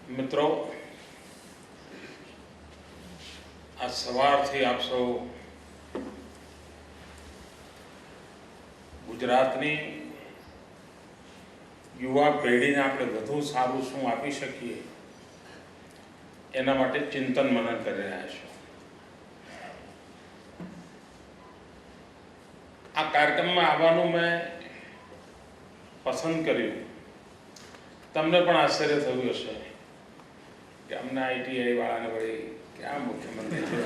મિત્રો, આ સવારથી આપ સૌ ગુજરાતની યુવા પેઢીને આપણે વધુ સારું શું આપી શકીએ એના માટે ચિંતન મનન કરી રહ્યા છો. આ કાર્યક્રમમાં આવવાનું મેં પસંદ કર્યું. તમને પણ આશ્ચર્ય થયું હશે કે અમને આઈટીઆઈ વાળાને વળી ક્યાં મુખ્યમંત્રી છે.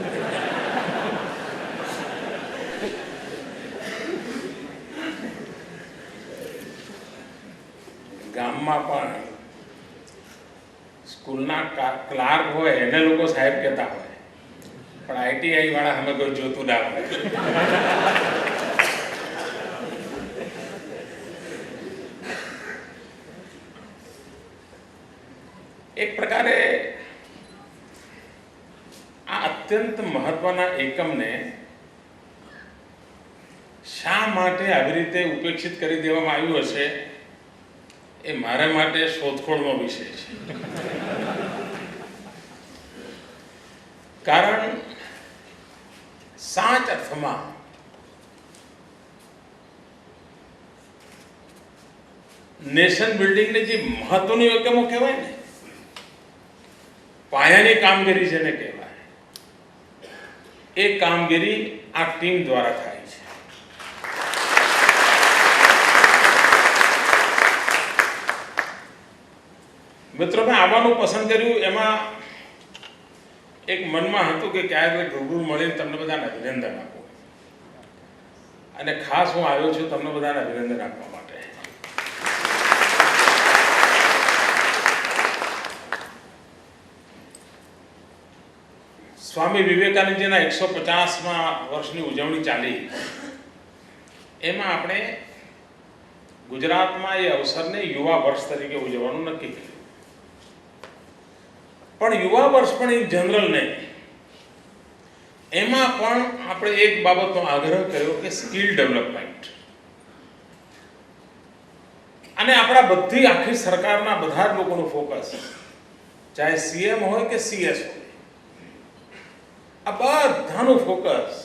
ગામમાં પણ સ્કૂલના ક્લાર્ક હોય એને લોકો સાહેબ કહેતા હોય, પણ આઈટીઆઈ વાળા અમે કોઈ જોતું ના હોય. એક પ્રકારે આ અત્યંત મહત્વના એકમને શા માટે આવી રીતે ઉપેક્ષિત કરી દેવામાં આવ્યું હશે એ મારા માટે શોધખોળનો વિષય છે. કારણ સાચ અર્થમાં નેશન બિલ્ડિંગની જે મહત્વની એકમો કહેવાય ને, પાયાની કામગીરી જેને કહેવાય, એ કામગીરી આ ટીમ દ્વારા થાય છે. મિત્રો, મેં આવવાનું પસંદ કર્યું એમાં એક મનમાં હતું કે ક્યારેક રૂબરૂ મળીને તમને બધાને અભિનંદન આપો, અને ખાસ હું આવ્યો છું તમને બધાને અભિનંદન આપવા માટે. સ્વામી વિવેકાનંદજીના 150મા વર્ષની ઉજવણી ચાલી, એમાં આપણે ગુજરાતમાં એ અવસરને યુવા વર્ષ તરીકે ઉજવવાનું નક્કી કર્યું. પણ યુવા વર્ષ પણ ઇન જનરલ નહીં, એમાં પણ આપણે એક બાબતનો આગ્રહ કર્યો કે સ્કિલ ડેવલપમેન્ટ. અને આપણા બધી આખી સરકારના બધા જ લોકોનું ફોકસ, ચાહે સીએમ હોય કે સીએસ હોય, આ બધાનું ફોકસ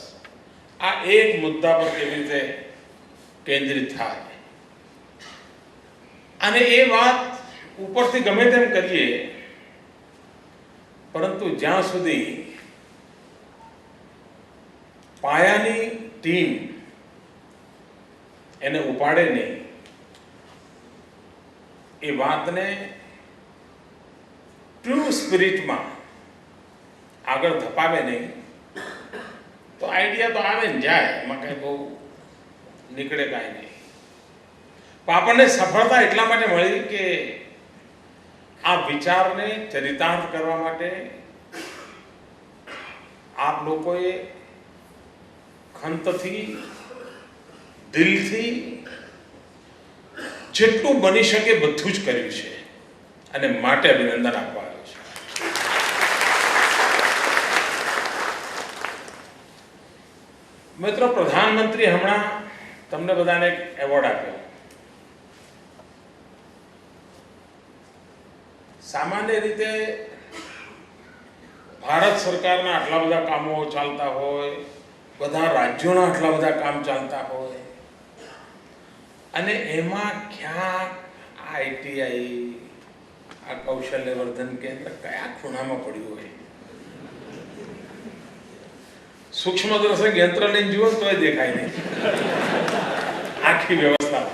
આ એક મુદ્દા પર કેવી રીતે કેન્દ્રિત થાય. અને એ વાત ઉપરથી ગમે તેમ કરીએ, પરંતુ જ્યાં સુધી પાયાની ટીમ એને ઉપાડે નહીં, એ વાતને ટ્રુ સ્પિરિટમાં આગળ ધપાવે નહીં, તો આઈડિયા તો આવે ને જાય, એમાં કંઈ બહુ નીકળે કાંઈ નહીં. પણ આપણને સફળતા એટલા માટે મળી કે આ વિચારને ચરિતાર્થ કરવા માટે આપ લોકોએ ખંતથી, દિલથી જેટલું બની શકે બધું જ કર્યું છે, અને માટે અભિનંદન આપવા આવ્યો છે. મિત્રો, પ્રધાનમંત્રી હમણાં તમને બધાને એક એવોર્ડ આપ્યો. સામાન્ય રીતે ભારત સરકારના આટલા બધા કામો ચાલતા હોય, બધા રાજ્યોના આટલા બધા કામ ચાલતા હોય, અને એમાં ક્યાંક આઈટીઆઈ, આ કૌશલ્યવર્ધન કેન્દ્ર કયા ખૂણામાં પડ્યું હોય. સૂક્ષ્મદર્શક યંત્ર લઈને જુઓ તોય દેખાય નહીં આખી વ્યવસ્થા.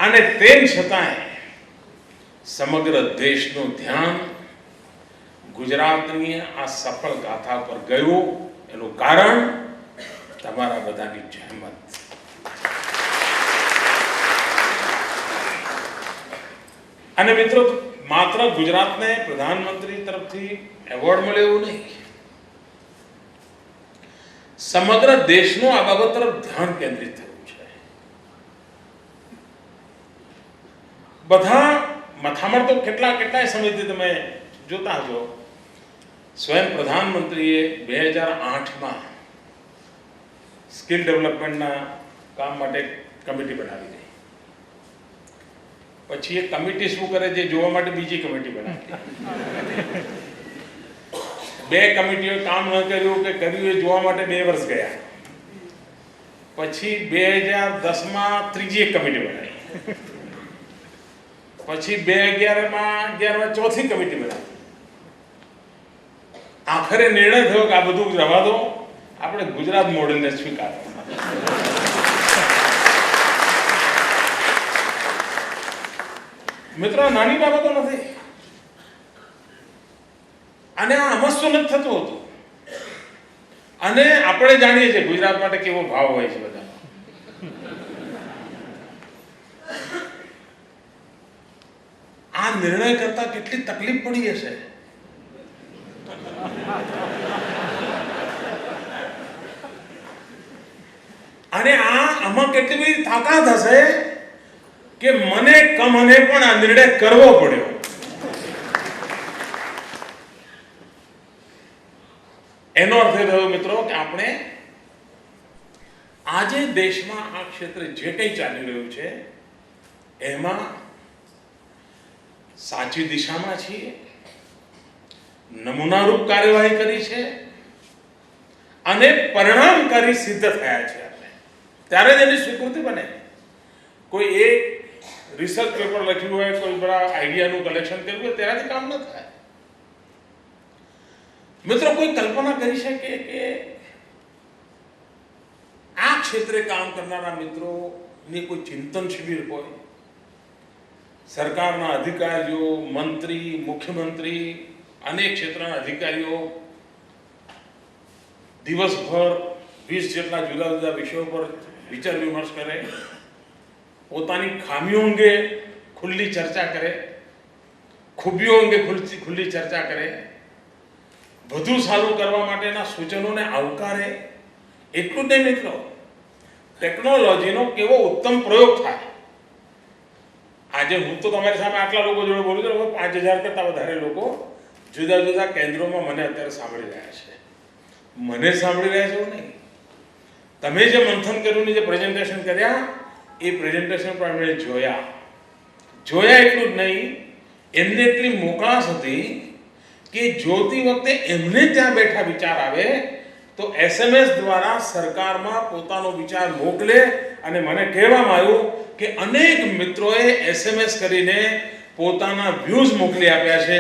અને તેમ છતાંય સમગ્ર દેશનું ધ્યાન ગુજરાતની આ સફળ ગાથા પર ગયું. એનું કારણ તમારા બધાની જહેમત. અને મિત્રો, માત્ર ગુજરાતને પ્રધાનમંત્રી તરફથી એવોર્ડ મળે એવું નહીં, સમગ્ર દેશનું આ બાબત તરફ ધ્યાન કેન્દ્રિત થયું છે. બધા મથામણ તો કેટલાય સમયથી તમે જોતા હશો. સ્વયં પ્રધાનમંત્રીએ 2008માં સ્કિલ ડેવલપમેન્ટના કામ માટે કમિટી બનાવી હતી. પછી એ કમિટી શું કરે છે જોવા માટે બીજી કમિટી બનાવી. 2 કમિટીઓ કામ ન કર્યું કે કર્યું એ જોવા માટે 2 વર્ષ ગયા. પછી 2010માં ત્રીજી એક કમિટી બનાવી. પછી 2011માં ચોથી કમિટી બનાવી. આખરે નિર્ણય થયો કે આ બધું રવા દો, આપણે ગુજરાત મોડેલને સ્વીકારો. મિત્રો, નાની બાબતો નથી અને આ અમસ્તું નથી થતું હતું. અને આપણે જાણીએ છીએ ગુજરાત માટે કેવો ભાવ હોય છે બધા. આ નિર્ણય કરતા કેટલી તકલીફ પડી હશે. અને આમાં કેટલી બધી તાકાત હશે કે મને પણ આ નિર્ણય કરવો પડ્યો. એનો અર્થ એ થયો મિત્રો કે આપણે આજે દેશમાં આ ક્ષેત્રે જે કંઈ ચાલી રહ્યું છે એમાં સાચી દિશામાં છીએ, નમૂનારૂપ કાર્યવાહી કરી છે અને પરિણામકારી સિદ્ધ થયા છે. ત્યારે જ એની સ્વીકૃતિ બને. કોઈ એક રિસર્ચ પેપર લખ્યું હોય, કોઈ બડા આઈડિયાનું કલેક્શન કર્યું હોય, તેનાથી કામ ન થાય. મિત્રો, કોઈ કલ્પના કરી શકે કે આ ક્ષેત્રે કામ કરનારા મિત્રોની કોઈ ચિંતન શિબિર હોય, સરકારના અધિકારીઓ, મંત્રી, મુખ્યમંત્રી, અનેક ક્ષેત્રના અધિકારીઓ દિવસભર 20 જેટલા જુદા જુદા વિષયો પર વિચાર વિમર્શ કરે, પોતાની ખામીઓ અંગે ખુલ્લી ચર્ચા કરે, ખૂબીઓ અંગે ખુલ્લી ચર્ચા કરે, વધુ સારું કરવા માટેના સૂચનોને આવકારે. એટલું જ નહીં મિત્રો, ટેકનોલોજીનો કેવો ઉત્તમ પ્રયોગ થાય. આજે હું તો તમારી સામે આટલા લોકો જોડે બોલું છું, 5000 કરતા વધારે લોકો જુદા જુદા કેન્દ્રોમાં મને અત્યારે સાંભળી રહ્યા છે. મને સાંભળી રહ્યા છે એવું નહીં, તમે જે મંથન કર્યું, જે પ્રેઝન્ટેશન કર્યા, એ પ્રેઝન્ટેશન પણ અમે જોયા. એટલું જ નહીં, એમને એટલી મોકળાશ હતી કે જોતી વખતે એમને ત્યાં બેઠા વિચાર આવે તો SMS દ્વારા સરકારમાં પોતાનો વિચાર મોકલે. અને મને કહેવામાં આવ્યું કે અનેક મિત્રોએ SMS કરીને પોતાના વ્યૂઝ મોકલી આપ્યા છે.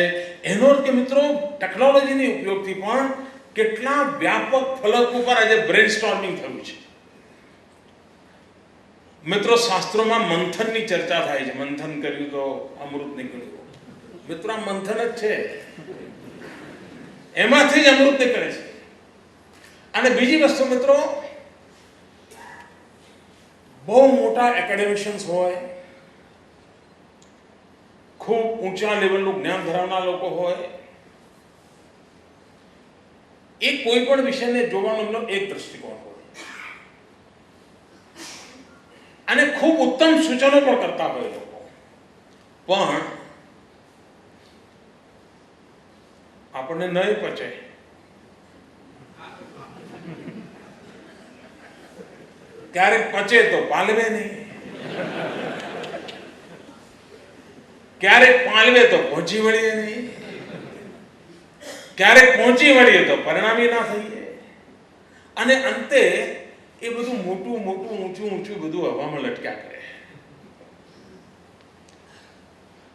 એનો અર્થ કે મિત્રો, ટેકનોલોજીની ઉપયોગથી પણ કેટલા વ્યાપક ફલક ઉપર આજે બ્રેનસ્ટોર્મિંગ થયું છે. મિત્રો, શાસ્ત્રોમાં મંથનની ચર્ચા થાય છે. મંથન કર્યું તો અમૃત નીકળ્યું. મિત્રો, આ મંથન જ છે, એમાંથી જ અમૃત નીકળે છે. અને બીજી વસ્તુ મિત્રો, બહુ મોટા એકેડેમિશિયન્સ હોય, ખૂબ ઊંચા લેવલનું જ્ઞાન ધરાવનાર લોકો હોય, એ કોઈ પણ વિષયને જોવાનો એમનો એક દ્રષ્ટિકોણ હોય અને ખૂબ ઉત્તમ સૂચનો પણ કરતા હોય લોકો. પણ આપણને નહીં પચે. ક્યારેક પચે તો પાલવે નહીં, ક્યારેક પાલવે તો પહોંચી વળીએ નહીં, ક્યારેક પહોંચી વળીએ તો પરિણામી ના થઈએ. અને અંતે એ બધું મોટું ઊંચું બધું હવામાં લટક્યા કરે.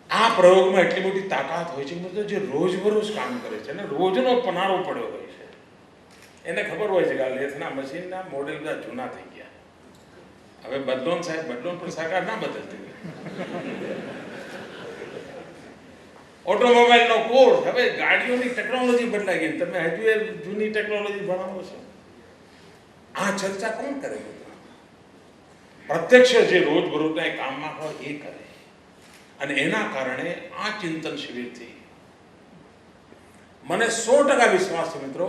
આ પ્રયોગમાં એટલી મોટી તાકાત હોય છે કે જે રોજબરોજ કામ કરે છે ને રોજનો પનારો પડ્યો હોય છે, એને ખબર હોય છે કે આ લેથના મશીનના મોડેલ બધા જૂના થઈ ગયા, હવે બદલો સાહેબ, બદલો પણ સરકાર ના બદલતી. ઓટોમોબાઈલનો કોર્સ, હવે ગાડીઓની ટેકનોલોજી બદલાઈ ગઈ, તમે હજુ એ જૂની ટેકનોલોજી ભણાવો છો. આ ચર્ચા કોણ કરે? પ્રત્યક્ષ જે રોજબરોજના કામમાં હોય એ કરે. અને એના કારણે આ ચિંતન શિબિરથી મને 100% વિશ્વાસ છે મિત્રો,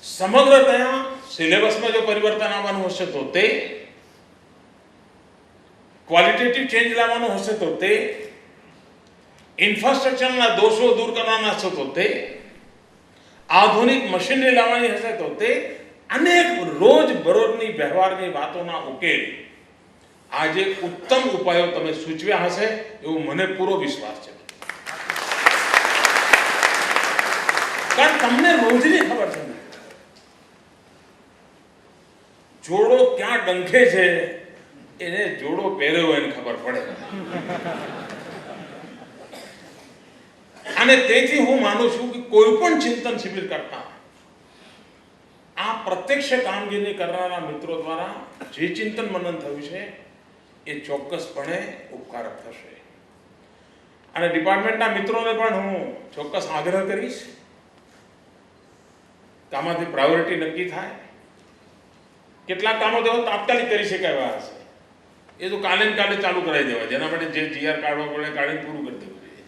સમગ્ર ત્યાં સિલેબસમાં જો પરિવર્તન આવવાનું હશે તો તે, ક્વોલિટેટિવ ચેન્જ લાવવાનું હશે તો તે, ઇન્ફ્રાસ્ટ્રક્ચરના દોષો દૂર કરવાના હશે તો તે, આધુનિક મશીનરી લાવવાની હશે તો તે, અનેક રોજબરોજની વ્યવહારની વાતોના ઉકેલ આજે ઉત્તમ ઉપાયો તમે સૂચવ્યા હશે એવો મને પૂરો વિશ્વાસ છે. કારણ તમને રોજની ખબર છે જોડો ક્યાં ડંખે છે, એને જોડો પહેર્યો એને ખબર પડે. અને તેથી હું માનું છું કે કોઈ પણ ચિંતન શિબિર કરતા આ પ્રત્યક્ષ કામગીરી કરનારા મિત્રો દ્વારા જે ચિંતન મનન થયું છે એ ચોક્કસપણે ઉપકારક થશે. અને ડિપાર્ટમેન્ટના મિત્રોને પણ હું ચોક્કસ આગ્રહ કરીશ કે આમાંથી પ્રાયોરિટી નક્કી થાય. કેટલાક કામો તો તાત્કાલિક કરી શકાય એવા હશે, એ તો કાલે ને કાલે ચાલુ કરાવી દેવા, જેના માટે જે જીઆર કાઢવો પડે કાઢીને પૂરું કરી દેવું જોઈએ.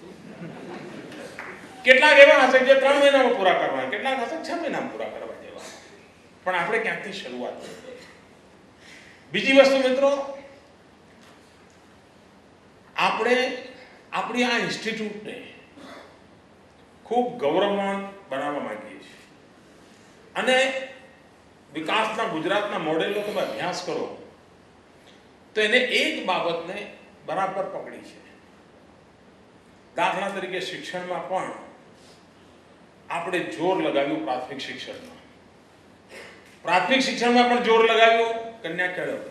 કેટલાક એવા હશે જે 3 મહિનામાં પૂરા કરવા, કેટલાક હશે 6 મહિનામાં પૂરા કરવા જેવા. પણ આપણે ક્યાંકથી શરૂઆત કરીએ. બીજી વસ્તુ મિત્રો, આપણે આપણી આ ઇન્સ્ટિટ્યૂટને ખૂબ ગૌરવવાન બનાવવા માંગીએ છીએ. અને વિકાસના ગુજરાતના મોડેલનો તમે અભ્યાસ કરો તો એને એક બાબતને બરાબર પકડી છે. દાખલા તરીકે શિક્ષણમાં પણ આપણે જોર લગાવ્યું પ્રાથમિક શિક્ષણમાં. પ્રાથમિક શિક્ષણમાં પણ જોર લગાવ્યું કન્યા કેળવણીમાં.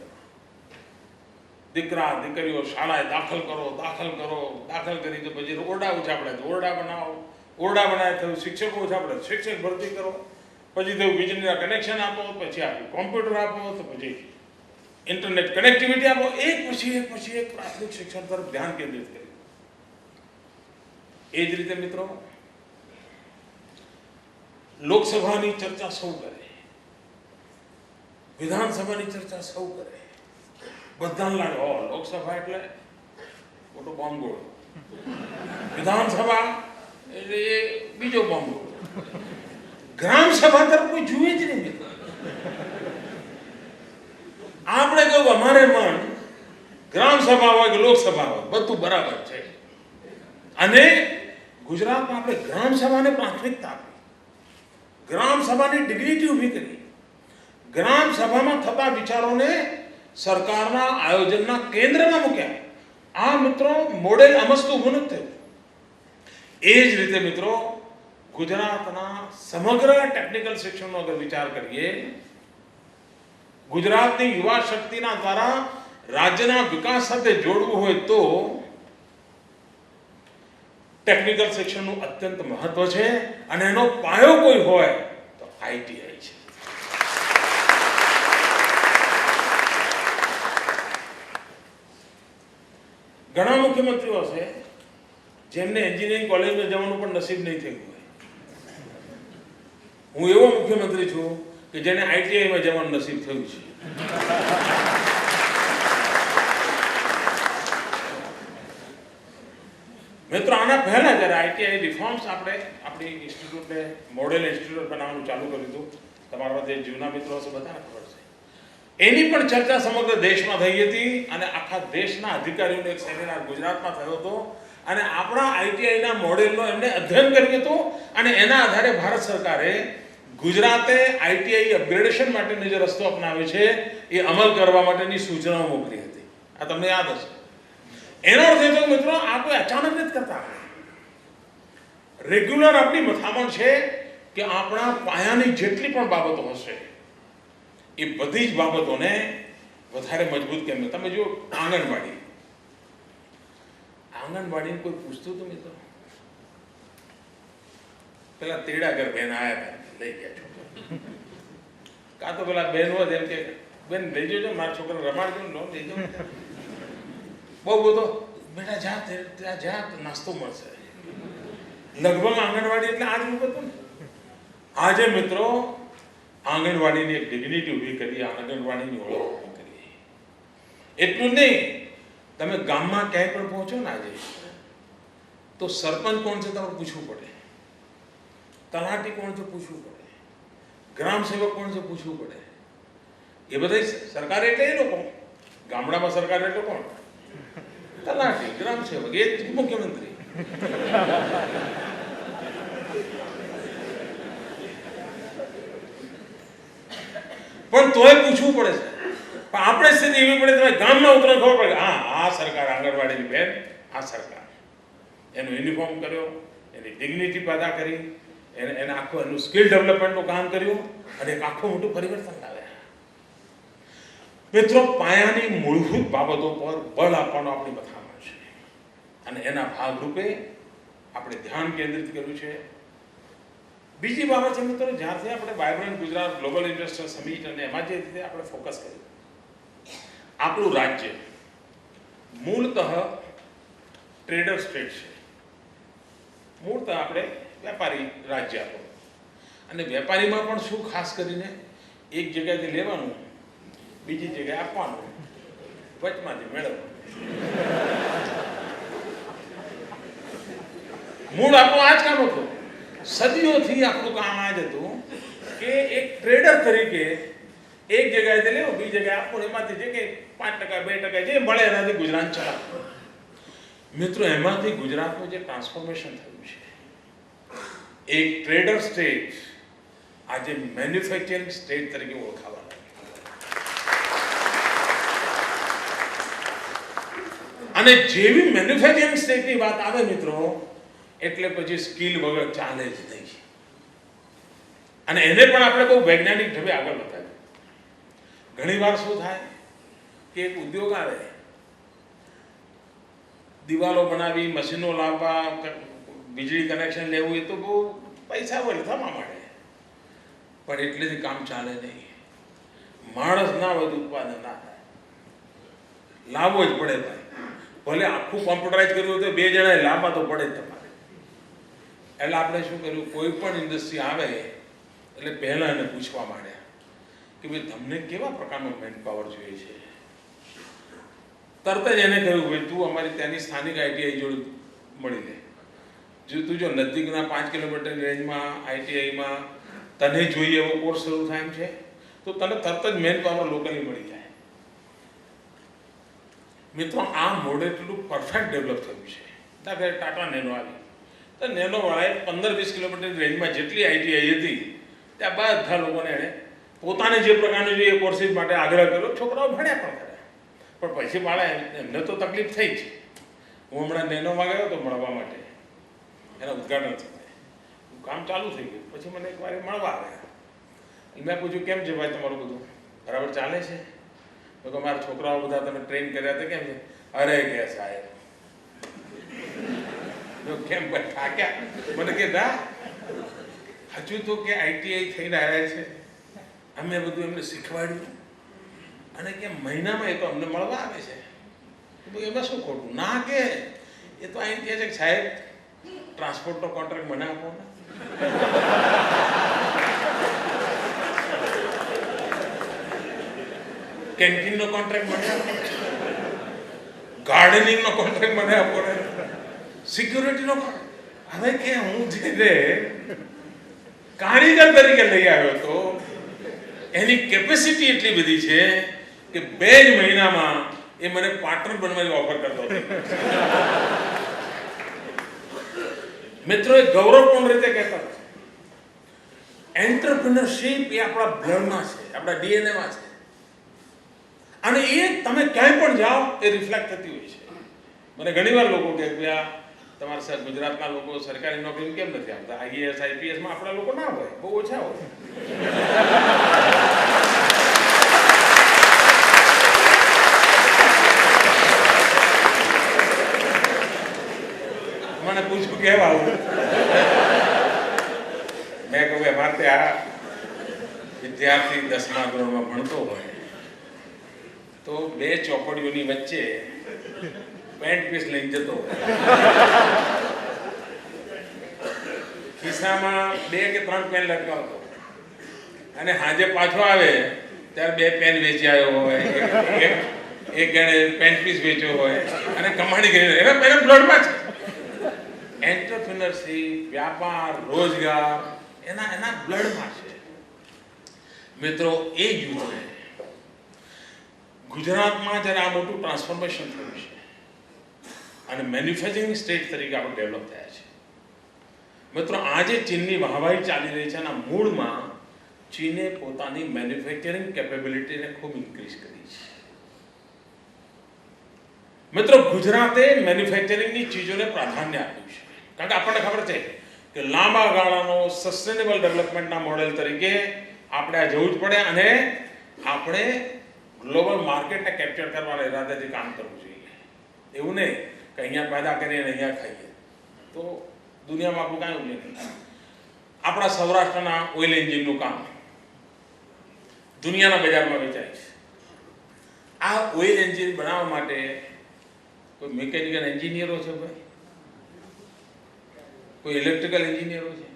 દીકરા દીકરીઓ શાળાએ દાખલ કરો, દાખલ કરી તો પછી ઓરડા ઓછા પડે તો ઓરડા બનાવો, ઓરડા બનાવે તો શિક્ષકો ઓછા પડે શિક્ષક ભરતી કરો, પછી તો વીજળીના કનેક્શન આપો, પછી આપી કોમ્પ્યુટર આપો, તો પછી ઇન્ટરનેટ કનેક્ટિવિટી આપો. એક પછી એક પ્રાથમિક શિક્ષણ તરફ ધ્યાન કેન્દ્રિત કર્યું. એ જ રીતે મિત્રો લોકસભાની ચર્ચા સૌ કરે, વિધાનસભાની ચર્ચા સૌ કરે, બધાને લાગે લોકસભા એટલે મોટો બોમ્બગોળ, વિધાનસભા એટલે એ બીજો બોમ્બગોળ, ગ્રામ સભા તરફ કોઈ જુએ જ નહીં મિત્રો. આપણે કહ્યું અમારે મન ગ્રામ સભા હોય કે લોકસભા હોય બધું બરાબર છે. અને ગુજરાતમાં આપણે ગ્રામ સભાને પ્રાથમિકતા આપી, ગ્રામ સભાની ડિગ્નિટી ઊભી કરી, ગ્રામ સભામાં થતા વિચારોને સરકારના આયોજનના કેન્દ્રમાં મૂક્યા. આ મિત્રો મોડેલ અમસ્તું ઊભું નથી થયું. એ જ રીતે મિત્રો ગુજરાતના સમગ્ર ટેકનિકલ શિક્ષણનો અગર વિચાર કરીએ, ગુજરાતની યુવા શક્તિના દ્વારા રાજ્યના વિકાસ સાથે જોડવું હોય તો ટેકનિકલ શિક્ષણનું અત્યંત મહત્વ છે. અને એનો પાયો કોઈ હોય તો આઈટીઆઈ છે. ઘણા મુખ્યમંત્રીઓ છે જેમને એન્જિનિયરિંગ કોલેજમાં જવાનું પણ નસીબ નહીં થયું હોય. હું એવો મુખ્યમંત્રી છું કે જેને આઈટીઆઈમાં જવાનું નસીબ થયું છે. મિત્રો આના પહેલા જ્યારે આઈટીઆઈ રિફોર્મ્સ આપણે આપણી ઇન્સ્ટિટ્યૂટને મોડેલ ઇન્સ્ટિટ્યૂટ બનાવવાનું ચાલુ કર્યું હતું, તમારા જે જૂના મિત્રો હશે બધાને ખબર છે. એની પણ ચર્ચા સમગ્ર દેશમાં થઈ હતી અને આખા દેશના અધિકારીઓનો એક સેમિનાર ગુજરાતમાં થયો હતો. અને આપણા આઈટીઆઈના મોડેલનો એમને અધ્યયન કર્યું હતું. અને એના આધારે ભારત સરકારે ગુજરાતે આઈટીઆઈ અપગ્રેડેશન માટેનો જે રસ્તો અપનાવ્યો છે એ અમલ કરવા માટેની સૂચનાઓ મોકલી હતી. આ તમને યાદ હશે. એનો અર્થ એ થયો મિત્રો, આ કોઈ અચાનક નથી કરતા. રેગ્યુલર આપણી મથામણ છે કે આપણા પાયાની જેટલી પણ બાબતો હશે એ બધી જ બાબતોને વધારે મજબૂત કેમ. તમે જો આંગણવાડીને કોઈ પૂછતું હતું મિત્રો, પેલા તેડા ઘર બેન આવ્યા હતા લઈ ગયા છોકરા, કાં તો પેલા બેન હોત એમ કે બેન લઈ જજો મારા છોકરાને રમાડજો લો લઈ જાઓ. બહુ બધો બેટા જા ત્યાં જા નાસ્તો મળશે. લગભગ આંગણવાડી એટલે આજ હતું ને. આજે મિત્રો આંગણવાડીની એક ડિગ્નિટી ઊભી કરી, આંગણવાડીની ઓળખ ઊભી કરી. એટલું નહીં, તમે ગામમાં ક્યાંય પણ પહોંચો ને આજે તો સરપંચ કોણ છે તમારે પૂછવું પડે, તલાટી કોણ છે પૂછવું પડે, ગ્રામ સેવક કોણ છે પૂછવું પડે. એ બધા સરકાર એટલે એ લોકો, ગામડામાં સરકાર એટલે કોણ? તલાટી, ગ્રામ સેવક, એ જ મુખ્યમંત્રી. પણ તોય પૂછવું પડે છે. પણ આપણે સ્થિતિ એવી પડે તમે ગામમાં ઉતરો ખબર પડે હા આ સરકાર આંગણવાડીની બેન આ સરકાર એનું યુનિફોર્મ કર્યો એની ડિગ્નિટી પેદા કરી એને આખું એનું સ્કિલ ડેવલપમેન્ટનું કામ કર્યું અને એક આખું મોટું પરિવર્તન લાવ્યા. મિત્રો પાયાની મૂળભૂત બાબતો પર બળ આપવાનો આપણી મથામાં છે અને એના ભાગરૂપે આપણે ધ્યાન કેન્દ્રિત કર્યું છે. બીજી બાબત છે મિત્રો જ્યારથી આપણે vibrant Gujarat global investor summit અને એમાં જે રીતે આપણે ફોકસ કર્યું આપણું રાજ્ય મૂળતઃ ટ્રેડર સ્ટેટ છે. મૂળતઃ આપણે વેપારી રાજ્ય આપણું અને વેપારીમાં પણ શું ખાસ કરીને એક જગ્યાએથી લેવાનું બીજી જગ્યાએ આપવાનું વચમાંથી મેળવવાનું મૂળ આપણું આ જ કામ હતું. સદીઓથી આપણું કામ આ જ હતું કે એક ટ્રેડર તરીકે એક જગ્યાએથી લેવું બીજી જગ્યાએ આપવું એમાંથી જે કે 5% 2% જે મળે એનાથી ગુજરાત ચલાવવું. મિત્રો એમાંથી ગુજરાતનું જે ટ્રાન્સફોર્મેશન થયું છે એક ટ્રેડર સ્ટેટ આજે મેન્યુફેક્ચરિંગ સ્ટેટ તરીકે ઓળખાવા અને જેવી મેન્યુફેક્ચરિંગ સ્ટેટની વાત આવે મિત્રો એટલે પછી સ્કિલ વગર ચાલે જ નહીં અને એને પણ આપણે બહુ વૈજ્ઞાનિક ઢબે આગળ વધારે. ઘણીવાર શું થાય કે એક ઉદ્યોગ આવે દિવાલો બનાવી મશીનો લાવવા વીજળી કનેક્શન લેવું એ તો બહુ પૈસા વળી થવા માંડે પણ એટલેથી કામ ચાલે નહીં. માણસ ના વધુ ઉત્પાદન ના થાય લાવવો જ પડે ભાઈ. ભલે આખું કોમ્પ્યુટરાઇઝ કર્યું હોય તો 2 જણાએ લાવવા તો પડે જ તમારે. એટલે આપણે શું કર્યું કોઈ પણ ઇન્ડસ્ટ્રી આવે એટલે પહેલાં એને પૂછવા માંડ્યા કે ભાઈ તમને કેવા પ્રકારનો મેન પાવર જોઈએ છે. તરત જ એને કહ્યું ભાઈ તું અમારી ત્યાંની સ્થાનિક આઈટીઆઈ જોડે મળી લે. તું જો નજીકના 5 કિલોમીટરની રેન્જમાં આઈટીઆઈમાં તને જોઈએ એવો કોર્સ શરૂ થાય એમ છે તો તને તરત જ મેન પાવર લોકલી મળી જાય. મિત્રો આ મોડેલ એટલું પરફેક્ટ ડેવલપ થયું છે. દાખલા ટાટા નેનો આવી તો નેનોવાળાએ 15-20 કિલોમીટરની રેન્જમાં જેટલી આઈટીઆઈ હતી ત્યાં બધા લોકોને એણે પોતાને જે પ્રકારનું જોઈએ કોર્સિસ માટે આગ્રહ કર્યો. છોકરાઓ ભણ્યા પણ કર્યા પણ પછી વાળા એમને તો તકલીફ થઈ જ. હું હમણાં નેનોમાં ગયો તો મળવા માટે એના ઉદઘાટન થયું કામ ચાલુ થઈ ગયું. પછી મને એકવાર મળવા આવ્યા. મેં પૂછ્યું કેમ છે ભાઈ તમારું બધું બરાબર ચાલે છે? તો કે મારા છોકરાઓ બધા તમે ટ્રેન કર્યા હતા કેમ છે? અરે કે સાહેબ કેમ ભાઈ થાક્યા? મને કે ના હજુ તો કે આઈટીઆઈ થઈને આવ્યા છે અમે બધું એમને શીખવાડ્યું અને કે મહિનામાં એ તો અમને મળવા આવે છે. એમાં શું ખોટું? ના કે એ તો અહીં કહે છે કે સાહેબ ટ્રાન્સપોર્ટનો કોન્ટ્રાક્ટ મને આપો ને. કેન્ટીનનો કોન્ટ્રાક્ટ મને આપો, ગાર્ડનિંગનો કોન્ટ્રાક્ટ મને આપો ને, સિક્યુરિટીનો. હવે કે હું જે કારીગર તરીકે લઈ આવ્યો તો એની કેપેસિટી એટલી બધી છે કે 2 જ મહિનામાં એ મને પાર્ટનર બનવાની ઓફર કરતો હતો. મિત્રો એ ગૌરવપૂર્ણ રીતે કહેતા હતા એન્ટરપ્રિનરશિપ એ આપણા બ્લડમાં છે, આપણા ડીએનએમાં છે અને એ તમે ક્યાંય પણ જાઓ એ રિફ્લેક્ટ થતી હોય છે. મને ઘણીવાર લોકો કહે કે આ તમારા ગુજરાતના લોકો સરકારી નોકરી કેમ નથી આવતા? આઈએએસ આઈપીએસમાં આપણા લોકો ના હોય, બહુ ઓછા હોય. મને પૂછ્યું કેવા આવું? મેં કહ્યું અમારે આ વિદ્યાર્થી 10મા ધોરણમાં ભણતો હોય તો 2 ચોપડીઓની વચ્ચે પેન્ટ પીસ લઈને જતો હોય, ખિસ્સામાં 2 કે 3 પેન લટકાવતો અને સાંજે પાછો આવે ત્યારે 2 પેન વેચી આવ્યો હોય, એક એને પેન્ટ પીસ વેચ્યો હોય અને કમાણી કરી એના બ્લડમાં છે. એન્ટરપ્રિનરશિપ, વ્યાપાર, રોજગાર એના બ્લડમાં છે. મિત્રો એ યુદ્ધને ગુજરાતમાં જ્યારે આ મોટું ટ્રાન્સફોર્મેશન થયું છે અને મેન્યુફેક્ચરિંગ સ્ટેટ તરીકે આપણે ડેવલપ થયા છે. મિત્રો આજે ચીનની વાહવાહી ચાલી રહી છે એના મૂળમાં ચીને પોતાની મેન્યુફેક્ચરિંગ કેપેબિલિટીને ખૂબ ઇન્ક્રીઝ કરી છે. મિત્રો, ગુજરાતે મેન્યુફેક્ચરિંગની ચીજોને પ્રાધાન્ય આપ્યું છે, કારણ કે આપણને ખબર છે કે લાંબા ગાળાનો સસ્ટેનેબલ ડેવલપમેન્ટના મોડેલ તરીકે આપણે આ જવું જ પડે અને આપણે ગ્લોબલ માર્કેટને કેપ્ચર કરવાના ઈરાદાથી કામ કરવું જોઈએ. એવું નહીં કે અહીંયા પેદા કરીએ અને અહીંયા ખાઈએ તો દુનિયામાં આપણું કાંઈ ઉલ્લેખ નહીં. આપણા સૌરાષ્ટ્રના ઓઇલ એન્જિનનું કામ દુનિયાના બજારમાં વેચાય છે. આ ઓઇલ એન્જિન બનાવવા માટે કોઈ મિકેનિકલ એન્જિનિયરો છે ભાઈ, કોઈ ઇલેક્ટ્રિકલ એન્જિનિયરો છે,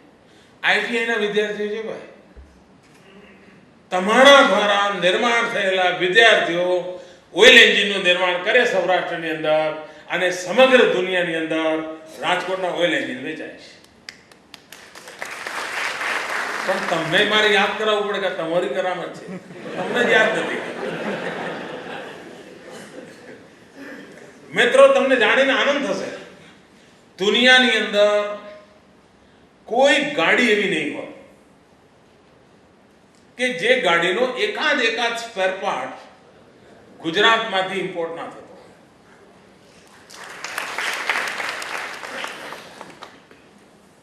આઈટીઆઈના વિદ્યાર્થીઓ છે ભાઈ. તમારા દ્વારા નિર્માણ થયેલા વિદ્યાર્થીઓ ઓઇલ એન્જિનનું નિર્માણ કરે સૌરાષ્ટ્રની અંદર અને સમગ્ર દુનિયાની અંદર રાજકોટના ઓઇલ એન્જિન વેચાય છે. પણ તમને મારે યાદ કરાવવું પડે કે તમારી કરામત છે, તમને જ યાદ નથી. મિત્રો, તમને જાણીને આનંદ થશે, દુનિયાની અંદર કોઈ ગાડી એવી નહીં હોય કે જે ગાડીનો એકાદ સ્પેર પાર્ટ ગુજરાતમાંથી ઇમ્પોર્ટ ના થતો.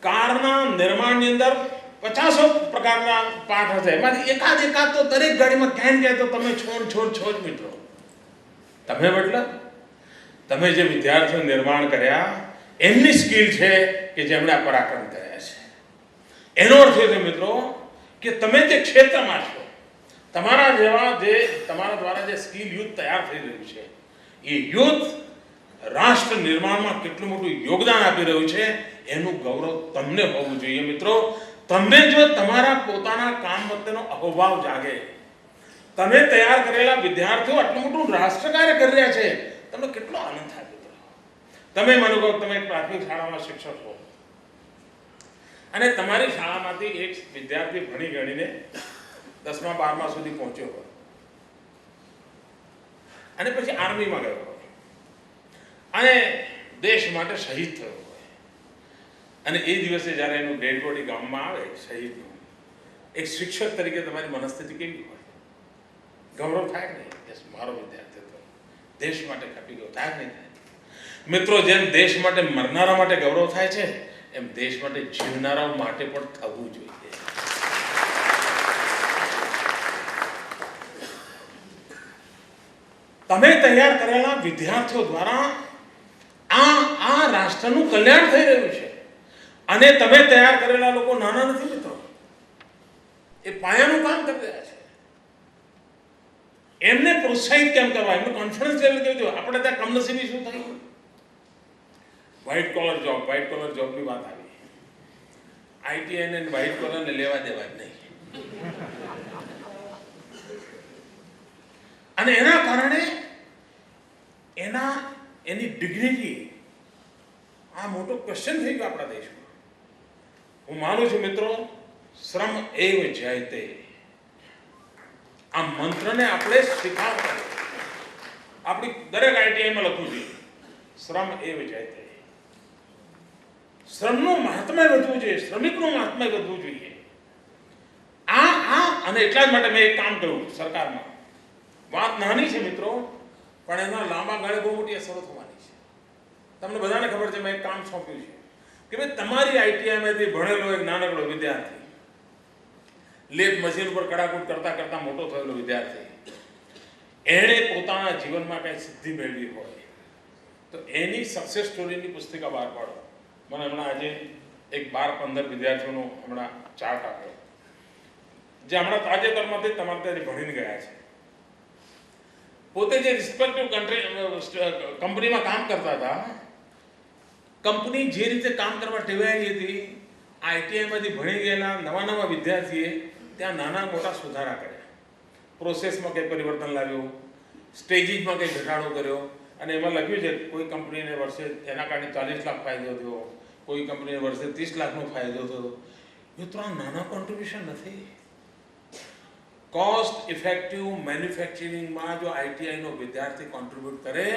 કારના નિર્માણની અંદર 50 પ્રકારના પાર્ટ હશે, એમાંથી એકાદ તો દરેક ગાડીમાં ક્યાંય ક્યાંય તો તમે છો જ મિત્રો. તમે મતલબ તમે જે વિદ્યાર્થીઓ નિર્માણ કર્યા એમની સ્કિલ છે કે જેમણે આ પરાક્રમ કર્યા છે. એનો અર્થ એ છે મિત્રો કે તમે જે ક્ષેત્રમાં છો, તમારા દ્વારા જે સ્કિલ યુથ તૈયાર થઈ રહ્યું છે, એ યુથ રાષ્ટ્ર નિર્માણમાં કેટલું મોટું યોગદાન આપી રહ્યું છે એનું ગૌરવ તમને હોવું જોઈએ. મિત્રો, તમને જો તમારા પોતાના કામ પ્રત્યેનો અહોભાવ જાગે, તમે તૈયાર કરેલા વિદ્યાર્થીઓ આટલું મોટું રાષ્ટ્ર કાર્ય કરી રહ્યા છે, તમને કેટલો આનંદ થાય મિત્રો. તમે માનો કે તમે એક પ્રાથમિક શાળામાં શિક્ષક હો અને તમારી શાળામાંથી એક વિદ્યાર્થી ભણી ગણીને 10મા 12મા સુધી પહોંચ્યો હોય અને પછી આર્મીમાં ગયો હોય અને દેશ માટે શહીદ થયો હોય અને એ દિવસે જ્યારે એનું ડેડ બોડી ગામમાં આવે શહીદનું, એક શિક્ષક તરીકે તમારી મનસ્થિતિ કેવી હોય? ગૌરવ થાય કે નહીં? યસ, મારો વિદ્યાર્થી તો દેશ માટે ખપી ગયો, થાય નહીં થાય? મિત્રો, જેમ દેશ માટે મરનારા માટે ગૌરવ થાય છે એમ દેશ માટે જીવનારાઓ માટે પણ થવું જોઈએ. તમે તૈયાર કરેલા વિદ્યાર્થીઓ દ્વારા આ રાષ્ટ્રનું કલ્યાણ થઈ રહ્યું છે અને તમે તૈયાર કરેલા લોકો નાના નથી મિત્રો, એ પાયાનું કામ કરી રહ્યા છે. એમને પ્રોત્સાહિત કેમ કરવા, એમનું કોન્ફિડન્સ લેવલ કેવું થયું? આપણે ત્યાં કમનસીબી શું થયું? વ્હાઇટ કોલર જોબની વાત આવી. આઈટીઆઈ ને વ્હાઇટ કોલરને લેવા દેવા જ નહીં અને એના કારણે એની ડિગ્નિટી આ મોટો ક્વેશ્ચન થઈ ગયો આપણા દેશમાં. હું માનું છું મિત્રો, શ્રમ એવ જયતે, આ મંત્રને આપણે સ્વીકારતા આપણી દરેક આઈટીઆઈમાં લખવું જોઈએ, શ્રમ એવ જયતે. શ્રમનું મહાત્મ્ય વધવું જોઈએ, શ્રમિકનું મહાત્મ્ય વધવું જોઈએ. અને એટલા જ માટે મેં એક કામ કર્યું સરકારમાં. વાત નાની છે મિત્રો, પણ એના લાંબા ગાળે બહુ મોટી અસરો થવાની છે. તમને બધાને ખબર છે, મેં એક કામ સોંપ્યું છે કે ભાઈ તમારી આઈટીઆઈમાંથી ભણેલો એક નાનકડો વિદ્યાર્થી, લેબ મશીન ઉપર કડાકૂટ કરતા કરતા મોટો થયેલો વિદ્યાર્થી, એણે પોતાના જીવનમાં કંઈ સિદ્ધિ મેળવી હોય તો એની સક્સેસ સ્ટોરીની પુસ્તિકા બહાર પાડો. મને હમણાં આજે એક 12-15 વિદ્યાર્થીઓનો હમણાં ચાર્ટ આપ્યો, જે હમણાં તાજેતરમાંથી તમારે ત્યાં ભણીને ગયા છે. પોતે જે રિસ્પેક્ટિવ કંપનીમાં કામ કરતા હતા, કંપની જે રીતે કામ કરવા ટેવાયેલી હતી, આઈટીઆઈમાંથી ભણી ગયેલા નવા વિદ્યાર્થીએ ત્યાં નાના મોટા સુધારા કર્યા, પ્રોસેસમાં કંઈ પરિવર્તન લાવ્યું, સ્ટેજીસમાં કંઈ ઘટાડો કર્યો અને એમાં લખ્યું છે કોઈ કંપનીને વર્ષે એના કારણે 40 લાખ ફાયદો થયો, કોઈ કંપનીને વર્ષે 30 લાખનો ફાયદો થયો. મિત્રો, આ નાના કોન્ટ્રીબ્યુશન નથી. કોસ્ટ ઇફેક્ટિવ મેન્યુફેક્ચરિંગમાં જો આઈટીઆઈનો વિદ્યાર્થી કોન્ટ્રીબ્યુટ કરે,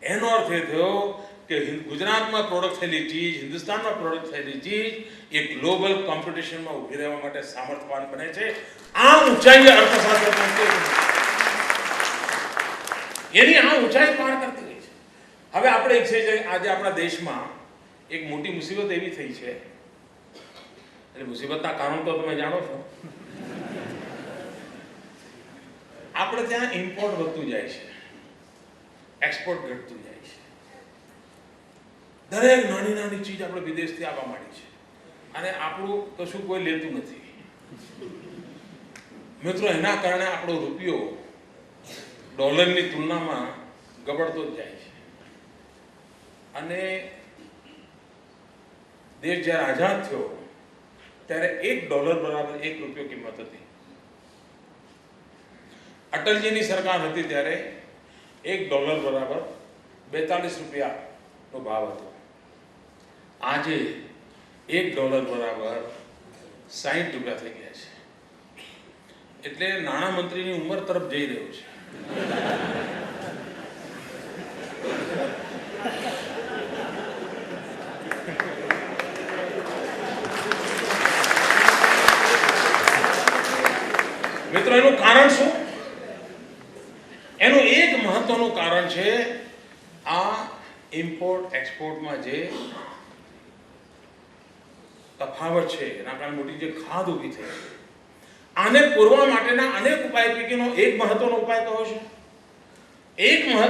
એનો અર્થ એ થયો કે ગુજરાતમાં પ્રોડક્ટ થયેલી ચીજ, હિન્દુસ્તાનમાં પ્રોડક્ટ થયેલી ચીજ એ ગ્લોબલ કોમ્પિટિશનમાં ઊભી રહેવા માટે સામર્થ્યવાન બને છે. આ ઊંચાઈ અર્થશાસ્ત્ર પહોંચે છે, એની આ ઊંચાઈ પાર કરતી ગઈ છે. હવે આપણે એક છે આજે આપણા દેશમાં એક મોટી મુસીબત એવી થઈ છે, એટલે મુસીબતના કારણ તો તમે જાણો છો. આપણે ત્યાં ઇમ્પોર્ટ વધતું જાય છે, એક્સપોર્ટ ઘટતું જાય છે. દરેક નાની નાની ચીજ આપણે વિદેશથી આવવા માંડી છે અને આપણું કશું કોઈ લેતું નથી. મિત્રો, એના કારણે આપણો રૂપિયો ડોલરની તુલનામાં ગબડતો જ જાય છે. અને દેશ જ્યારે આઝાદ થયો ત્યારે $1 બરાબર ₹1 કિંમત હતી. અટલજીની સરકાર હતી ત્યારે $1 બરાબર 42 રૂપિયાનો ભાવ હતો. આજે $1 બરાબર 60 રૂપિયા થઈ ગયા છે. એટલે નાણામંત્રીની ઉંમર તરફ જઈ રહ્યો છે. મિત્રો, એનું કારણ શું? એનું એક મહત્વનું કારણ છે આ ઇમ્પોર્ટ એક્સપોર્ટમાં જે તફાવત છે, એના કારણે મોટી જે ખાધ ઊભી થઈ. આને પૂરવા માટેના અનેક ઉપાય પૈકીનો એક મહત્વનો ઉપાય કયો છે?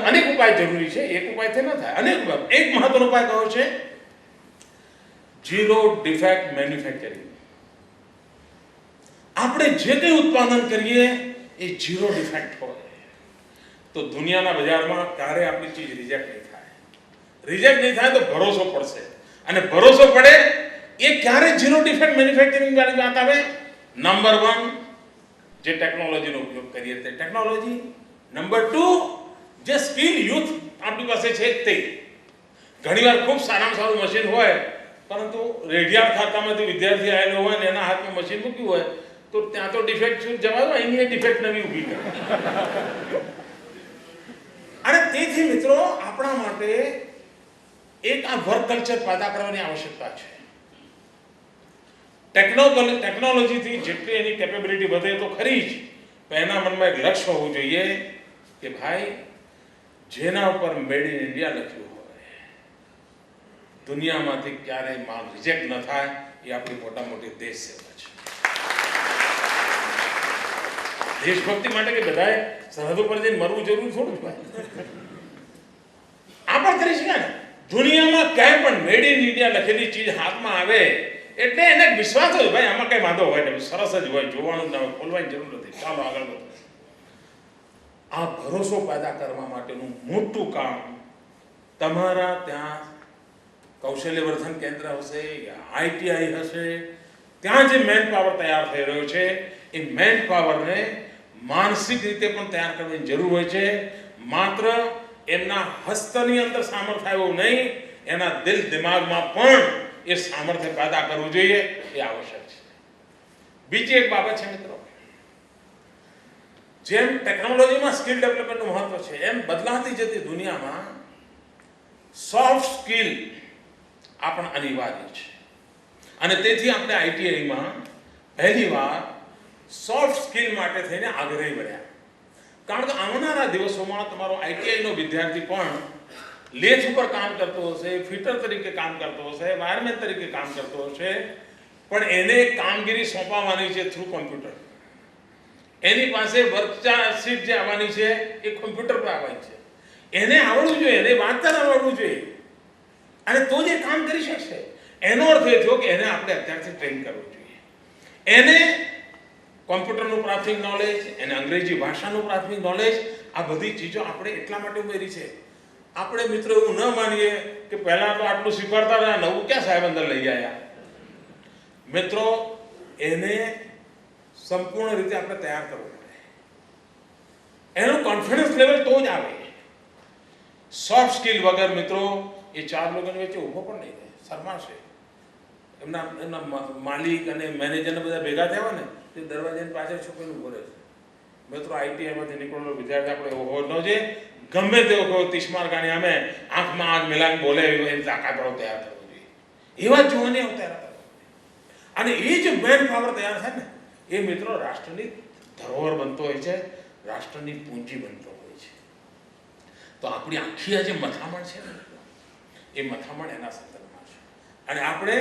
અનેક ઉપાય જરૂરી છે, એક ઉપાયથી ન થાય. એક મહત્વનો ઉપાય કયો છે? Zero defect manufacturing. આપણે જે કંઈ ઉત્પાદન કરીએ એ ઝીરો ડિફેક્ટ હોય તો દુનિયાના બજારમાં ક્યારે આપણી ચીજ રિજેક્ટ નહીં થાય. રિજેક્ટ નહીં થાય તો ભરોસો પડશે, અને ભરોસો પડે એ ક્યારે ઝીરો ડિફેક્ટ મેન્યુફેક્ચરિંગ વાળી વાત આવે? નંબર 1, જે ટેકનોલોજીનો ઉપયોગ કરીએ તે ટેકનોલોજી. નંબર 2, જે સ્કિલ યુથ આપણી પાસે છે તે. ઘણીવાર ખૂબ સારામાં સારું મશીન હોય, પરંતુ રેડિયાળ ખાતામાંથી વિદ્યાર્થી આવેલો હોય ને એના હાથમાં મશીન મૂક્યું હોય તો ત્યાં તો ડિફેક્ટ જવાબ, અહીંની ડિફેક્ટ નવી ઊભી કરે. અને તેથી મિત્રો, આપણા માટે એક આ વર્ક કલ્ચર પેદા કરવાની આવશ્યકતા છે. ટેકનોલોજીથી જેટલી એની કેપેબિલિટી વધે તો ખરી જ, પણ એના મનમાં એક લક્ષ્ય હોવું જોઈએ કે ભાઈ, જેના ઉપર મેડ ઇન ઇન્ડિયા લખ્યું હોય, દુનિયામાંથી ક્યારેય માલ રિજેક્ટ ન થાય. એ આપણી મોટા મોટી દેશ સેવા છે. દેશભક્તિ માટે કે બધાએ સરહદ ઉપર જઈને મરવું જરૂર થોડું ભાઈ. આ પણ કરી શકાય ને. દુનિયામાં ક્યાંય પણ મેડ ઇન ઇન્ડિયા લખેલી ચીજ હાથમાં આવે એટલે એને વિશ્વાસ હોય, ભાઈ આમાં કઈ વાંધો હોય ને, સરસ જ હોય, જોવાનું ના હોય, ખોલવાની જરૂર નથી, ચાલો આગળ વધો. આ ભરોસો પેદા કરવા માટેનું મોટું કામ તમારા ત્યાં કૌશલ્યવર્ધન કેન્દ્ર હશે, ITI હશે, ત્યાં જે મેન પાવર તૈયાર થઈ રહ્યો છે એ મેન પાવરને માનસિક રીતે પણ તૈયાર કરવાની જરૂર હોય છે. માત્ર એમના હસ્તની અંદર સામર્થ્ય આવ્યું નહીં, એના દિલ દિમાગમાં પણ એ સામર્થ્ય પેદા કરવું જોઈએ, એ આવશ્યક છે. બીજી એક બાબત છે મિત્રો, જેમ ટેકનોલોજીમાં સ્કિલ ડેવલપમેન્ટનું મહત્વ છે, એમ બદલાતી જતી દુનિયામાં સોફ્ટ સ્કિલ આપણ અનિવાર્ય છે. અને તેથી આપણે ITIમાં પહેલીવાર સોફ્ટ સ્કિલ માટે થઈને આગ્રહી બન્યા. કારણ કે આવનારા દિવસોમાં તમારો ITIનો વિદ્યાર્થી પણ લેથ ઉપર કામ કરતો હશે, ફિટર તરીકે કામ કરતો હશે, વાયરમેન તરીકે કામ કરતો હશે, પણ એને કામગીરી સોંપવાની છે થ્રુ કોમ્પ્યુટર. એની પાસે વર્કશીટ જે આવવાની છે એ કોમ્પ્યુટર પર આવવાની છે. એને આવડવું જોઈએ, એને વાંચતા આવડવું જોઈએ, અને તો જ એ કામ કરી શકશે. એનો અર્થ એ થયો કે એને આપણે અત્યારથી ટ્રેન કરવું જોઈએ. એને કોમ્પ્યુટરનું પ્રાથમિક નોલેજ, એને અંગ્રેજી ભાષાનું પ્રાથમિક નોલેજ, આ બધી ચીજો આપણે એટલા માટે ઉમેરી છે. આપણે મિત્રો એવું ન માનીએ કે પહેલાં તો આટલું સ્વીકારતા હતા, નવું ક્યાં સાહેબ અંદર લઈ આવ્યા. મિત્રો, એને સંપૂર્ણ રીતે આપણે તૈયાર કરવું પડે. એનું કોન્ફિડન્સ લેવલ તો જ આવે. સોફ્ટ સ્કિલ વગર મિત્રો એ 4 લોકોની વચ્ચે ઊભો પણ નહીં થાય, શરમાશે. એમના માલિક અને મેનેજરને બધા ભેગા થયા હોય ને તે દરવાજાની પાછળ છોકરીને ઊભો રહે છે. મિત્રો, ITIમાંથી નીકળેલો વિદ્યાર્થી આપણે એવો હોવો ન જોઈએ. ગમે તેવો કહો 30 માર્ક આને અમે આંખમાં આંખ મિલાવીને બોલે એવી તાકાતવાળો તૈયાર કરવો જોઈએ. એવા જોવાની તૈયાર કરવો. અને એ જ મેન પાવર તૈયાર થાય ને, એ મિત્રો રાષ્ટ્રની ધરોહર બનતો હોય છે, રાષ્ટ્રની પૂંજી બનતો હોય છે. તો તો આપણી આખી આ જે મથામણ છે ને એ મથામણ એના સંદર્ભમાં છે. અને આપણે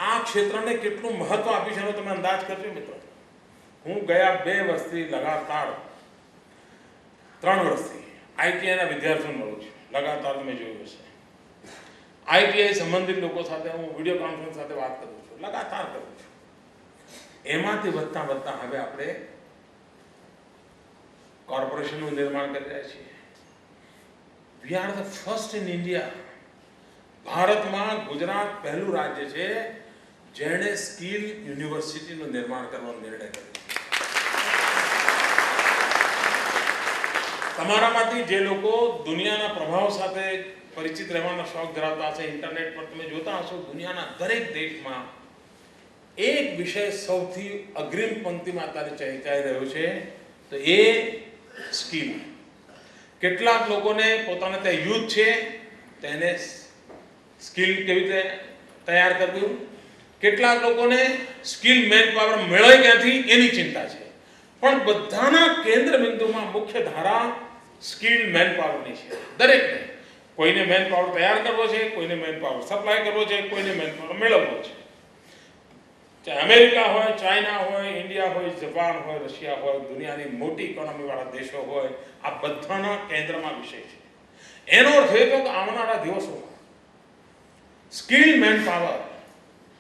આ ક્ષેત્રને કેટલું મહત્વ આપ્યું છે એનો તમે અંદાજ કરજો મિત્રો. હું ગયા 2 વર્ષથી લગાતાર 3 વર્ષથી આઈટીઆઈના વિદ્યાર્થીઓને મળું છું. લગાતાર તમે જોયું હશે આઈટીઆઈ સંબંધિત લોકો સાથે હું વિડીયો કોન્ફરન્સ સાથે વાત કરું છું, લગાતાર કરું છું. એમાંથી વધતા હવે આપણે કોર્પોરેશનનું નિર્માણ કરી રહ્યા છીએ. We are the first in India. ભારતમાં ગુજરાત પહેલું રાજ્ય છે જેણે સ્કિલ યુનિવર્સિટીનું નિર્માણ કરવાનો નિર્ણય કર્યો. તમારામાંથી જે લોકો દુનિયાના પ્રભાવ સાથે પરિચિત રહેવાનો શોખ ધરાવતા હશે, ઇન્ટરનેટ પર તમે જોતા હશો દુનિયાના દરેક દેશમાં એક વિષય સૌથી અગ્રિમ પંક્તિમાં અત્યારે ચહેચાઈ રહ્યો છે, તો એ સ્કિલ. કેટલાક લોકોને પોતાને ત્યાં યુથ છે તેને સ્કિલ કેવી રીતે તૈયાર કરવું, કેટલાક લોકોને સ્કિલ મેન પાવર મેળવે ક્યાંથી એની ચિંતા છે. પણ બધાના કેન્દ્ર બિંદુમાં મુખ્ય ધારા સ્કિલ મેન પાવરની છે. દરેકને કોઈને મેન પાવર તૈયાર કરવો છે, કોઈને મેન પાવર સપ્લાય કરવો છે, કોઈને મેન પાવર મેળવવો છે. ચાહે અમેરિકા હોય, ચાઇના હોય, ઇન્ડિયા હોય, જાપાન હોય, રશિયા હોય, દુનિયાની મોટી ઇકોનોમીવાળા દેશો હોય, આ બધાના કેન્દ્રમાં વિષય છે. એનો અર્થ એ કે આવનારા દિવસોમાં સ્કિલ મેન પાવર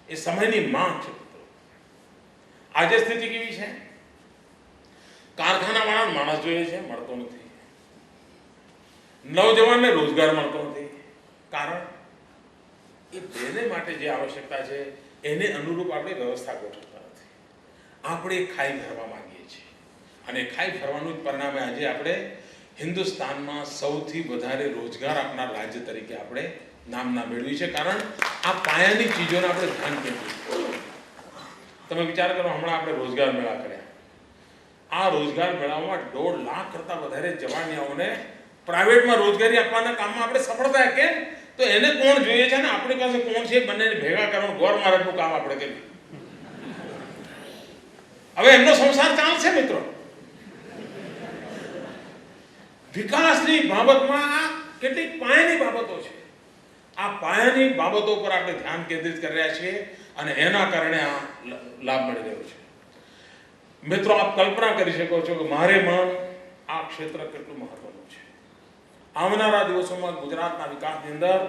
એ સમયની માંગ છે. આજે સ્થિતિ કેવી છે? કારખાનાવાળા માણસ જોઈએ છે, મળતો નથી. નવજવાનને રોજગાર મળતો નથી. કારણ એ બેને માટે જે આવશ્યકતા છે એને અનુરૂપ આપણે વ્યવસ્થા ગોઠવતા નથી. આપણે ખાઈ ભરવા માંગીએ છીએ અને ખાઈ ભરવાનું જ પરિણામે આજે આપણે હિન્દુસ્તાનમાં સૌથી વધારે રોજગાર આપનાર રાજ્ય તરીકે આપણે નામના મેળવી છે. કારણ આ પાયાની ચીજોને આપણે ધ્યાન કેન્દ્રિત કરીએ. તમે વિચાર કરો, હમણાં આપણે રોજગાર મેળા કર્યા. આ રોજગાર મેળામાં 1.5 લાખ કરતાં વધારે જવાનિયાઓને પ્રાઇવેટમાં રોજગારી આપવાના કામમાં આપણે સફળ થયા. કેમ? તો એને કોણ જોઈએ છે ને આપણી પાસે કોણ છે, બંનેને ભેગા કરવાનું ગોર મારટનું કામ આપણે કરીએ. હવે એમનો સંસાર ચાલશે મિત્રો. વિકાસની બાબતમાં આ કેટલીક પાયાની બાબતો છે. આ પાયાની બાબતો પર આપણે ધ્યાન કેન્દ્રિત કરી રહ્યા છીએ અને એના કારણે આ લાભ મળી રહ્યો છે. મિત્રો, આપ કલ્પના કરી શકો છો કે મારે મન આ ક્ષેત્ર કેટલું મહત્વનું છે. આવનારા દિવસોમાં ગુજરાતના વિકાસની અંદર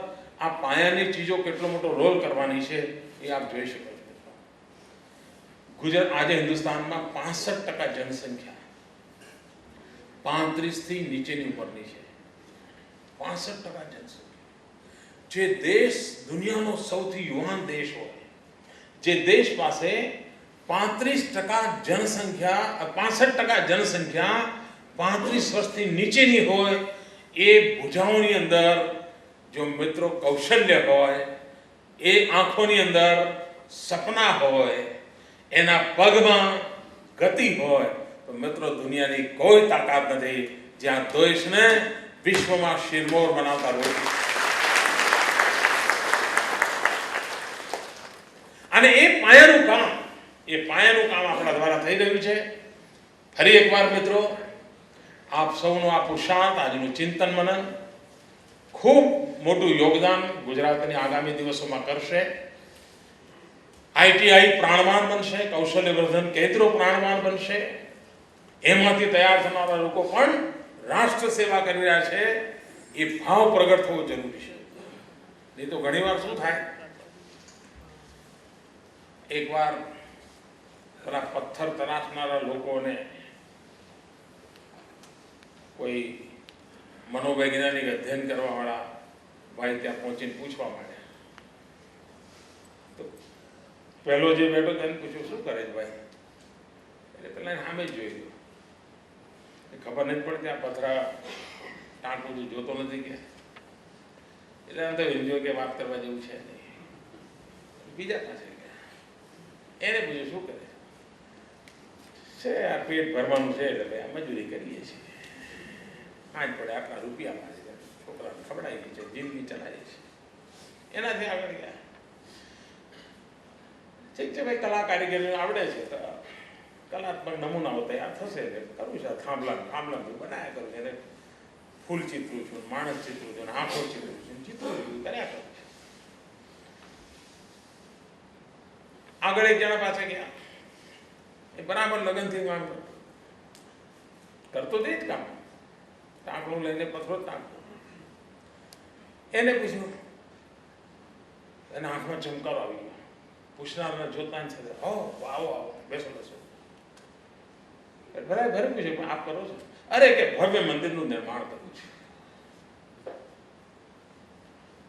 આ પાયાની ચીજો કેટલો મોટો રોલ કરવાની છે એ આપ જોઈ શકો છો. ગુજરાત આજે હિન્દુસ્તાનમાં 65% જનસંખ્યા 35 થી નીચેની ઉપરની છે. 65% જનસંખ્યા. જે દેશ દુનિયાનો સૌથી યુવાન દેશ હોય, જે દેશ પાસે 35% જનસંખ્યા 35 વર્ષથી નીચેની હોય, એ ભુજાઓની અંદર જો મિત્રો કૌશલ્ય હોય, એ આંખોની અંદર સપના હોય, એના પગમાં ગતિ હોય, તો મિત્રો દુનિયાની કોઈ તાકાત નથી જ્યાં દેશને વિશ્વમાં શિરમોર બનાવતા રોકી. અને એ પાયાનું કામ આપણા દ્વારા થઈ રહ્યું છે. ફરી એકવાર મિત્રો, આપ સૌનું આ પુરુષાર્થ, આજનું ચિંતન મનન ખૂબ મોટું યોગદાન ગુજરાતની આગામી દિવસોમાં કરશે. આઈટીઆઈ પ્રાણવાન બનશે, કૌશલ્યવર્ધન કેન્દ્રો પ્રાણવાન બનશે. એમાંથી તૈયાર થનારા લોકો પણ રાષ્ટ્ર સેવા કરી રહ્યા છે એ ભાવ પ્રગટ થવો જરૂરી છે. નહીં તો ઘણીવાર શું થાય, એકવાર પેલા પથ્થર તરાશનારા લોકોને કોઈ મનોવૈજ્ઞાનિક અધ્યયન કરવાવાળા ભાઈ ત્યાં પહોંચીને પૂછવા માંડ્યા. તો પહેલો જે બેઠો તેને પૂછ્યું, શું કરે છે ભાઈ? એટલે પેલા સામે જ જોઈ ગયો. ખબર નથી પડતી આ પથરા ટાંકું જોતો નથી કે. એટલે આમ તો એન્જોય કે વાત કરવા જેવું છે નહીં. બીજા પાસે એને પૂછ્યું, શું કરે છે? આ પેટ ભરવાનું છે એટલે ભાઈ આ મજૂરી કરીએ છીએ. આજ પડે આટલા રૂપિયા મારે છોકરાને ખવડાવી છે, જિંદગી ચલાવી છે. એનાથી આગળ ગયા. ઠીક છે ભાઈ, કલા કારીગરી આવડે છે તો કલાત્મક નમૂનાઓ તૈયાર થશે એટલે કરવું છે. થાંભલા બનાવ્યા કરું એને ફૂલ ચિત્રું છું, માણસ ચિત્રું છું, આંખો ચિત્રું છું, ચિત્રો કર્યા કરું છું. આગળ એક જણા પાસે ગયા, એ બરાબર લગનથી કામ કરતો તે જ કામ, ટાંકણું લઈને પથરો ટાંકતો. એને પૂછ્યું, એના આંખમાં ચમકારો આવી ગયો. પૂછનારના જોતા સાથે આવો આવો બેસો બેસો. ઘરે ઘરે પૂછે પણ આપ કરો છો? અરે કે ભવ્ય મંદિરનું નિર્માણ કરવું છે.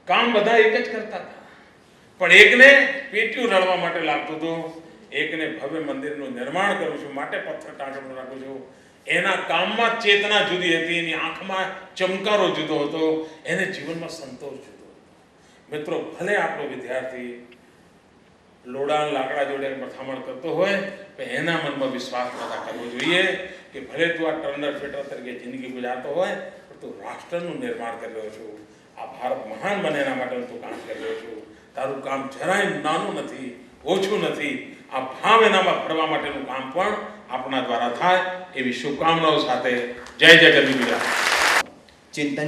કામ બધા એક જ કરતા હતા, પણ એકને પેટ્યું રળવા માટે લાગતું હતું, એકને ભવ્ય મંદિરનું નિર્માણ કરું છું માટે પથ્થર ટાંકણું રાખું છું. એના કામમાં ચેતના જુદી હતી, એની આંખમાં ચમકારો જુદો હતો, એને જીવનમાં સંતોષ જુદો હતો. મિત્રો, ભલે આપણો વિદ્યાર્થી લોડા લાકડા જોડે મથામણ કરતો હોય તો એના મનમાં વિશ્વાસ પેદા કરવો જોઈએ કે ભલે તું આ ટર્નર ફિટર તરીકે જિંદગી ગુજારતો હોય પણ તું રાષ્ટ્રનું નિર્માણ કરી રહ્યો છું. આ ભારત મહાન બને એના માટે તું કામ કરી રહ્યો છું. તારું કામ જરાય નાનું નથી, ઓછું નથી. આ ભાવ એનામાં ભરવા માટેનું કામ પણ આપણા દ્વારા થાય એવી શુભકામનાઓ સાથે જય જય ગરવી ગુજરાત. ચિંતન